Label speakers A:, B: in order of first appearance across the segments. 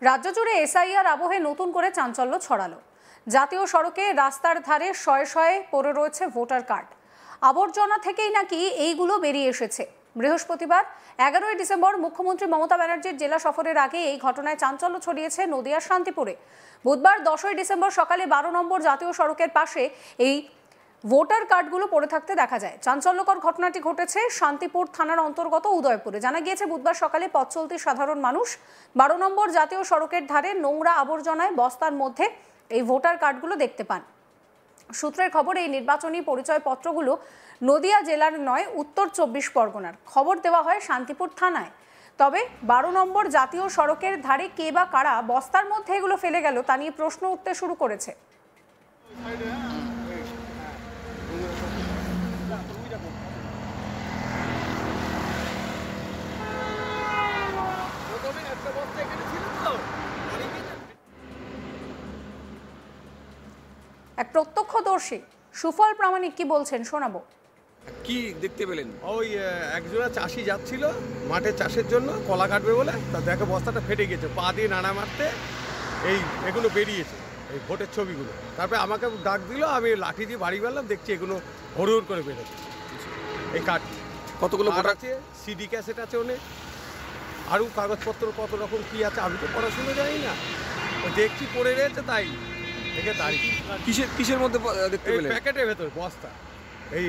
A: রাজ্য জুড়ে এসআইআর আবহে নতুন করে চাঞ্চল্য ছড়ালো। জাতীয় সড়কে রাস্তার ধারে শয়ে শয়ে পড়ে রয়েছে ভোটার কার্ড। আবর্জনা থেকেই নাকি এইগুলো বেরিয়ে এসেছে। বৃহস্পতিবার 11ই ডিসেম্বর মুখ্যমন্ত্রী মমতা ব্যানার্জির জেলা সফরের আগে এই ঘটনায় চাঞ্চল্য ছড়িয়েছে নদিয়ার শান্তিপুরে। বুধবার 10ই ডিসেম্বর সকালে 12 নম্বর জাতীয় সড়কের পাশে এই ভোটার কার্ডগুলো পড়ে থাকতে দেখা যায়। চাঞ্চল্যকর ঘটনাটি ঘটেছে শান্তিপুর থানার অন্তর্গত উদয়পুরে। জানা গিয়েছে বুধবার সকালে পথ চলতি সাধারণ মানুষ 12 নম্বর জাতীয় সড়কের ধারে নোংরা আবর্জনায় বস্তার মধ্যে এই ভোটার কার্ডগুলো দেখতে পান। সূত্রের খবর, এই নির্বাচনী পরিচয়পত্রগুলো নদিয়া জেলার নয়, উত্তর 24 পরগনার। খবর দেওয়া হয় শান্তিপুর থানায়। তবে 12 নম্বর জাতীয় সড়কের ধারে কে বা কারা বস্তার মধ্যে এগুলো ফেলে গেল তা নিয়ে প্রশ্ন উঠতে শুরু করেছে। এক প্রত্যক্ষদর্শী সুফল প্রামাণিক কি বলছেন শোনাবো।
B: কি দেখতে পেলেন?
C: ওই একজোড়া চাষি যাচ্ছিল মাঠে চাষের জন্য, কলা কাটবে বলে, তা দেখে বস্তাটা ফেটে গেছে, পা দিয়ে নাড়া মারতে এগুলো বেরিয়েছে, এই ভোটের ছবিগুলো। তারপরে আমাকে ডাক দিল, আমি লাঠি দিয়ে বাড়ি গেলাম, দেখছি এগুলো হড়ুড় করে বেরোচ্ছে। এই কাঠ
B: কতগুলো ভোটার
C: আছে, সিডি ক্যাসেট আছে অনেক, আরও কাগজপত্র কত রকম কী আছে, আমি তো পড়াশুনো জানি না, দেখছি পড়ে রয়েছে, তাই দেখে দাঁড়িয়ে।
B: কিসের মধ্যে দেখতে পেলেন?
C: প্যাকেটের ভেতর বস্তা। এই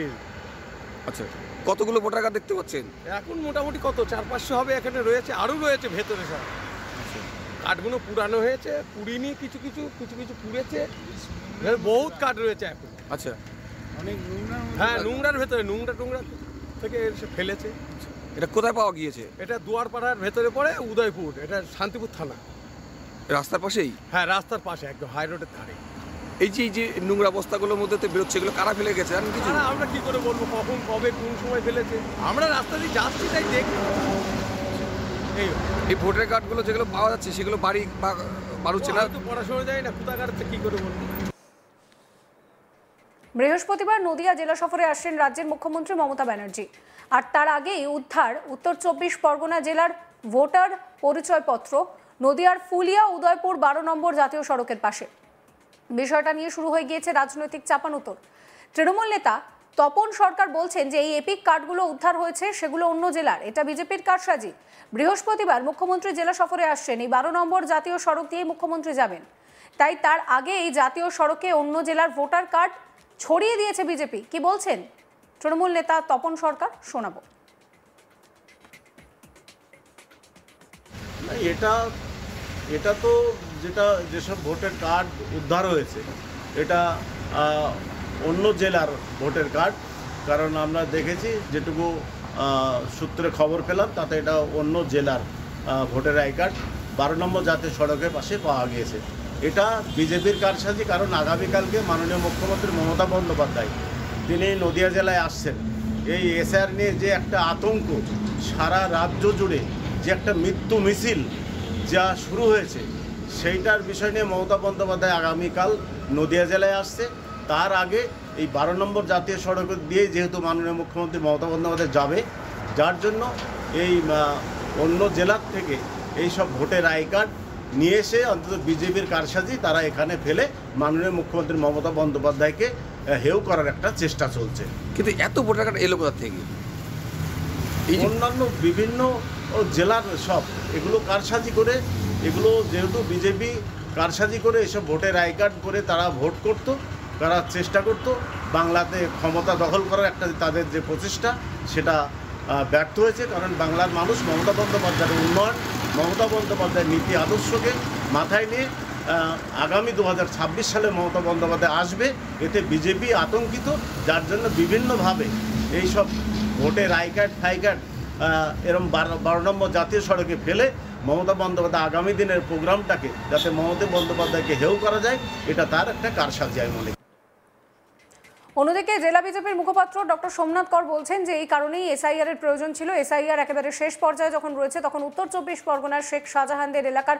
B: আচ্ছা, কতগুলো ভোটার কার্ড দেখতে পাচ্ছেন?
C: এখন মোটামুটি কত 400-500 হবে, এখানে রয়েছে, আরও রয়েছে ভেতরে সব। কাঠগুলো পুরানো হয়েছে, পুড়িনি, কিছু কিছু পুড়েছে, বহুত কাঠ রয়েছে এখন।
B: আচ্ছা,
C: অনেক হ্যাঁ, নোংরার ভেতরে, নোংরা থেকে এসে ফেলেছে।
B: এটা কোথায় পাওয়া গিয়েছে?
C: এটা দুয়ারপাড়ার ভেতরে পড়ে, উদয়পুর, এটা শান্তিপুর থানা।
B: রাস্তার পাশেই?
C: হ্যাঁ, রাস্তার পাশে, একদম হাই রোডের ধারে।
B: এই যে নোংরা বস্তাগুলোর মধ্যে বেরোচ্ছে, এগুলো কারা ফেলে গেছে জানেন কিছু?
C: আমরা কি করে বলবো কখন, কবে, কোন সময় ফেলেছে? আমরা রাস্তা দিয়ে যাচ্ছি, তাই দেখি।
B: এই ভোটার কার্ডগুলো যেগুলো পাওয়া যাচ্ছে সেগুলো বাড়ি বাড়ুচ্ছে না?
C: পড়াশোনা যায় না, কোথাকার কি করে বলবো।
A: বৃহস্পতিবার নদিয়া জেলা সফরে আসছেন রাজ্যের মুখ্যমন্ত্রী মমতা ব্যানার্জি। আর তার আগেই উদ্ধার উত্তর 24 পরগনা জেলার ভোটার পরিচয়পত্র নদিয়ার ফুলিয়া উদয়পুর 12 নম্বর জাতীয় সড়কের পাশে। বিষয়টা নিয়ে শুরু হয়ে গিয়েছে রাজনৈতিক চাপানুতর। তৃণমূল নেতা তপন সরকার বলছেন যে এই এপিক কার্ডগুলো উদ্ধার হয়েছে সেগুলো অন্য জেলার, এটা বিজেপির কারসাজি। বৃহস্পতিবার মুখ্যমন্ত্রী জেলা সফরে আসছেন, এই 12 নম্বর জাতীয় সড়ক দিয়ে মুখ্যমন্ত্রী যাবেন, তাই তার আগে এই জাতীয় সড়কে অন্য জেলার ভোটার কার্ড ছড়িয়ে দিয়েছে বিজেপি। কি বলছেন তৃণমূল নেতা তপন সরকার, শোনাবো।
D: এটা তো যেসব ভোটার কার্ড উদ্ধার হয়েছে, এটা অন্য জেলার ভোটার কার্ড। কারণ আমরা দেখেছি, যেটুকু সূত্রে খবর পেলাম, তাতে এটা অন্য জেলার ভোটার আই কার্ড 12 নম্বর জাতীয় সড়কের পাশে পাওয়া গিয়েছে। এটা বিজেপির কারসাজি। কারণ আগামীকালকে মাননীয় মুখ্যমন্ত্রী মমতা বন্দ্যোপাধ্যায় তিনি নদিয়া জেলায় আসছেন। এই এসআইআর নিয়ে যে একটা আতঙ্ক, সারা রাজ্য জুড়ে যে একটা মৃত্যু মিছিল যা শুরু হয়েছে, সেইটার বিষয় নিয়ে মমতা বন্দ্যোপাধ্যায় আগামীকাল নদিয়া জেলায় আসছে। তার আগে এই 12 নম্বর জাতীয় সড়ক দিয়ে যেহেতু মাননীয় মুখ্যমন্ত্রী মমতা বন্দ্যোপাধ্যায় যাবে, যার জন্য এই অন্য জেলার থেকে এই সব ভোটের আই কার্ড নিয়ে এসে অন্তত বিজেপির কারসাজি তারা এখানে ফেলে মাননীয় মুখ্যমন্ত্রী মমতা বন্দ্যোপাধ্যায়কে হেয় করার একটা চেষ্টা চলছে।
B: কিন্তু এত ভোটার কার্ড এলো কোথা থেকে?
D: অন্যান্য বিভিন্ন জেলার সব এগুলো কারসাজি করে, এগুলো যেহেতু বিজেপি কারসাজি করে এসব ভোটের আই কার্ড করে তারা ভোট করত, তারা চেষ্টা করত বাংলাতে ক্ষমতা দখল করার একটা তাদের যে প্রচেষ্টা, সেটা ব্যর্থ হয়েছে। কারণ বাংলার মানুষ মমতা বন্দ্যোপাধ্যায়ের উন্নয়ন, মমতা বন্দ্যোপাধ্যায়ের নীতি আদর্শকে মাথায় নিয়ে আগামী 2026 সালে মমতা বন্দ্যোপাধ্যায় আসবে, এতে বিজেপি আতঙ্কিত। যার জন্য বিভিন্নভাবে এইসব ভোটের আই কার্ড ফাই কার্ড এরম 12 নম্বর জাতীয় সড়কে ফেলে মমতা বন্দ্যোপাধ্যায় আগামী দিনের প্রোগ্রামটাকে যাতে মমতা বন্দ্যোপাধ্যায়কে হেয় করা যায়, এটা তার একটা কারসাজি আমি মনে করি।
A: অন্যদিকে জেলা বিজেপির মুখপাত্র ডক্টর সোমনাথ কর বলছেন যে এই কারণেই এসআইআর এর প্রয়োজন ছিল। এসআইআর একেবারে শেষ পর্যায়ে যখন রয়েছে, তখন উত্তর 24 পরগনার শেখ শাহজাহানদের এলাকার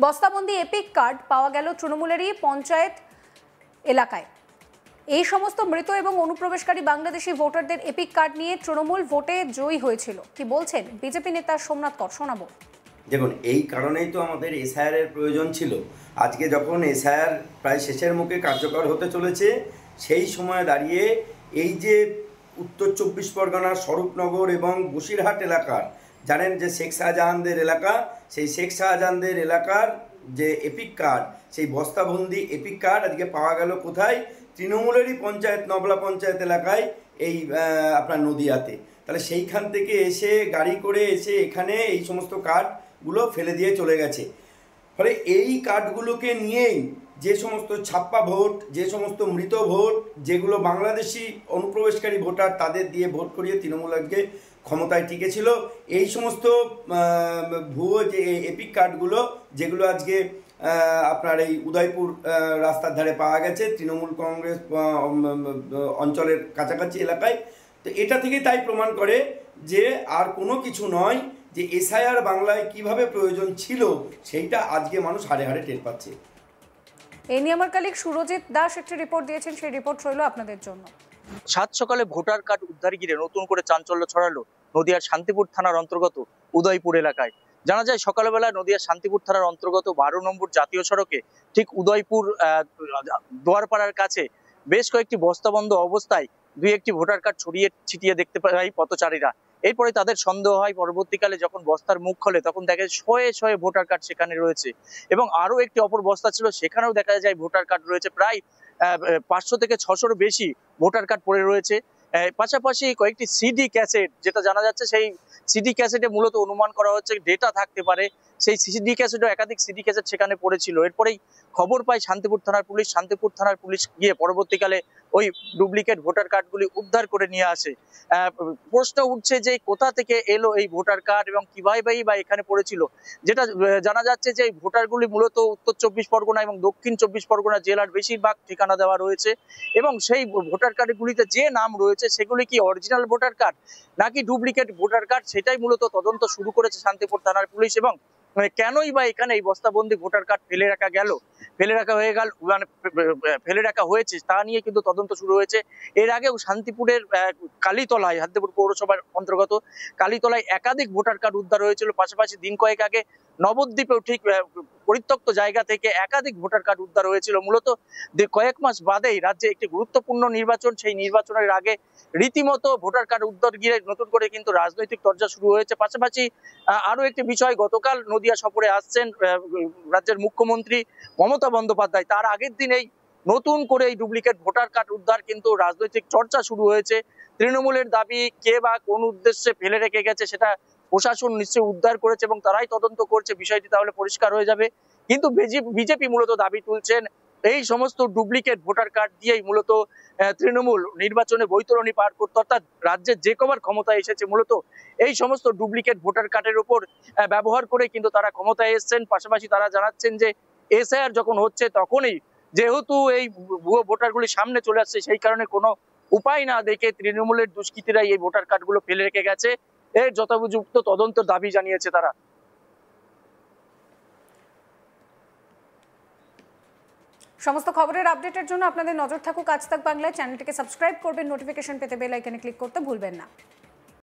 A: বস্তাবন্দি এপিক কার্ড পাওয়া গেল তৃণমূলেরই পঞ্চায়েত এলাকায়। এই সমস্ত মৃত এবং অনুপ্রবেশকারী বাংলাদেশি ভোটারদের এপিক কার্ড নিয়ে তৃণমূল ভোটে জয়ী হয়েছিল। কি বলছেন বিজেপি নেতা সোমনাথ কর, শোনাবো।
E: দেখুন, এই কারণেই তো আমাদের এসআইআরের প্রয়োজন ছিল। আজকে যখন এসআইআর প্রায় শেষের মুখে কার্যকর হতে চলেছে, সেই সময় দাঁড়িয়ে এই যে উত্তর 24 পরগনার স্বরূপনগর এবং বসিরহাট এলাকার, জানেন যে শেখ শাহজাহানদের এলাকা, সেই শেখ শাহজাহানদের এলাকার যে এপিক কার্ড, সেই বস্তাবন্দি এপিক কার্ড আজকে পাওয়া গেল কোথায়? তৃণমূলেরই পঞ্চায়েত, নবলা পঞ্চায়েত এলাকায়, এই আপনার নদিয়াতে। তাহলে সেইখান থেকে এসে গাড়ি করে এসে এখানে এই সমস্ত কার্ডগুলো ফেলে দিয়ে চলে গেছে। ফলে এই কার্ডগুলোকে নিয়েই যে সমস্ত ছাপ্পা ভোট, যে সমস্ত মৃত ভোট, যেগুলো বাংলাদেশি অনুপ্রবেশকারী ভোটার, তাদের দিয়ে ভোট করিয়ে তৃণমূল আজকে ক্ষমতায় টিকেছিল, এই সমস্ত ভুয়ো যে এপিক কার্ডগুলো, যেগুলো আজকে আপনার এই উদয়পুর রাস্তার ধারে পাওয়া গেছে তৃণমূল কংগ্রেস অঞ্চলের কাছাকাছি এলাকায়, তো এটা থেকে তাই প্রমাণ করে যে আর কোনো কিছু নয়, যে এসআইআর বাংলায় কিভাবে প্রয়োজন ছিল সেইটা আজকে মানুষ হাড়ে হাড়ে টের পাচ্ছে।
A: এই নিয়ে আমার কলিগ সুরজিৎ দাস একটি রিপোর্ট দিয়েছেন, সেই রিপোর্ট রইল আপনাদের জন্য।
F: সাত সকালে ভোটার কার্ড উদ্ধার ঘিরে নতুন করে চাঞ্চল্য ছড়ালো নদিয়ার শান্তিপুর থানার অন্তর্গত উদয়পুর এলাকায়। জানা যায় সকালবেলা নদিয়ার শান্তিপুর থানার অন্তর্গত 12 নম্বর জাতীয় সড়কে ঠিক উদয়পুর দোয়ারপাড়ার কাছে বেশ কয়েকটি বস্তাবন্ধ অবস্থায় দুই একটি ভোটার কার্ড ছড়িয়ে ছিটিয়ে দেখতে পায় পথচারীরা। এরপরে তাদের সন্দেহ হয়, পরবর্তীকালে যখন বস্তার মুখ খোলে তখন দেখা যায় শয়ে শয়ে ভোটার কার্ড সেখানে রয়েছে, এবং আরো একটি অপর বস্তা ছিল, সেখানেও দেখা যায় ভোটার কার্ড রয়েছে। প্রায় 500 থেকে 600-র বেশি ভোটার কার্ড পড়ে রয়েছে। পাশাপাশি কয়েকটি সিডি ক্যাসেট, যেটা জানা যাচ্ছে সেই সিডি ক্যাসেটে মূলত অনুমান করা হচ্ছে ডেটা থাকতে পারে, সেই সিডি ক্যাসেটও একাধিক সিডি ক্যাসেট সেখানে পড়েছিল। এরপরেই খবর পায় শান্তিপুর থানার পুলিশ। শান্তিপুর থানার পুলিশ গিয়ে পরবর্তীকালে ওই ডুপ্লিকেট ভোটার কার্ডগুলি উদ্ধার করে নিয়ে আসে। প্রশ্ন উঠছে যে কোথা থেকে এলো এই ভোটার কার্ড এবং কিভাবেই বা এখানে পড়েছিল। যেটা জানা যাচ্ছে যে এই ভোটারগুলি মূলত উত্তর 24 পরগনা এবং দক্ষিণ 24 পরগনা জেলার বেশিরভাগ ঠিকানা দেওয়া রয়েছে, এবং সেই ভোটার কার্ডগুলিতে যে নাম রয়েছে সেগুলি কি অরিজিনাল ভোটার কার্ড নাকি ডুপ্লিকেট ভোটার কার্ড, সেটাই মূলত তদন্ত শুরু করেছে শান্তিপুর থানার পুলিশ। এবং কেনই বা এখানে এই বস্তাবন্দি ভোটার কার্ড ফেলে রাখা হয়েছে তা নিয়ে কিন্তু তদন্ত শুরু হয়েছে। এর আগেও শান্তিপুরের কালীতলায়, শান্তিপুর পৌরসভার অন্তর্গত কালীতলায় একাধিক ভোটার কার্ড উদ্ধার হয়েছিল। পাশাপাশি দিন কয়েক আগে নবদ্বীপেও ঠিক পরিত্যক্ত জায়গা থেকে একাধিক ভোটার কার্ড উদ্ধার হয়েছিল। মূলত কয়েক মাস বাদেই রাজ্যে একটি গুরুত্বপূর্ণ নির্বাচন, সেই নির্বাচনের আগে রীতিমতো ভোটার কার্ড উদ্ধার ঘিরে নতুন করে কিন্তু রাজনৈতিক চর্চা শুরু হয়েছে। পাশাপাশি আরো একটি বিষয়, গতকাল নদিয়া সফরে আসছেন রাজ্যের মুখ্যমন্ত্রী মমতা বন্দ্যোপাধ্যায়। তার আগের দিনেই নতুন করে এই ডুপ্লিকেট ভোটার কার্ড উদ্ধার কিন্তু রাজনৈতিক চর্চা শুরু হয়েছে। তৃণমূলের দাবি, কে বা কোন উদ্দেশ্যে ফেলে রেখে গেছে সেটা প্রশাসন নিশ্চয়ই উদ্ধার করেছে এবং তারাই তদন্ত করছে, বিষয়টি তাহলে পরিষ্কার হয়ে যাবে। কিন্তু বিজেপি মূলত দাবি তুলছেন এই সমস্ত ডুপ্লিকেট ভোটার কার্ড দিয়েই মূলত তৃণমূল নির্বাচনে বৈতরণী পার করতে, অর্থাৎ রাজ্যের যে কবার ক্ষমতায় এসেছে মূলত এই সমস্ত ডুপ্লিকেট ভোটার কার্ডের উপর ব্যবহার করে কিন্তু তারা ক্ষমতায় এসেছেন। পাশাপাশি তারা জানাচ্ছেন যে এসআইআর যখন হচ্ছে তখনই যেহেতু এই ভুয়ো ভোটারগুলি সামনে চলে আসছে, সেই কারণে কোনো উপায় না দেখে তৃণমূলের দুষ্কৃতীরাই এই ভোটার কার্ডগুলো ফেলে রেখে গেছে। এর যথোপযুক্ত তদন্তের দাবি জানিয়েছে তারা।
A: সমস্ত খবরের আপডেটের জন্য আপনাদের নজর থাকুক আজ তাক বাংলায়। চ্যানেলটিকে সাবস্ক্রাইব করবেন, নোটিফিকেশন পেতে বেল আইকনে ক্লিক করতে ভুলবেন না।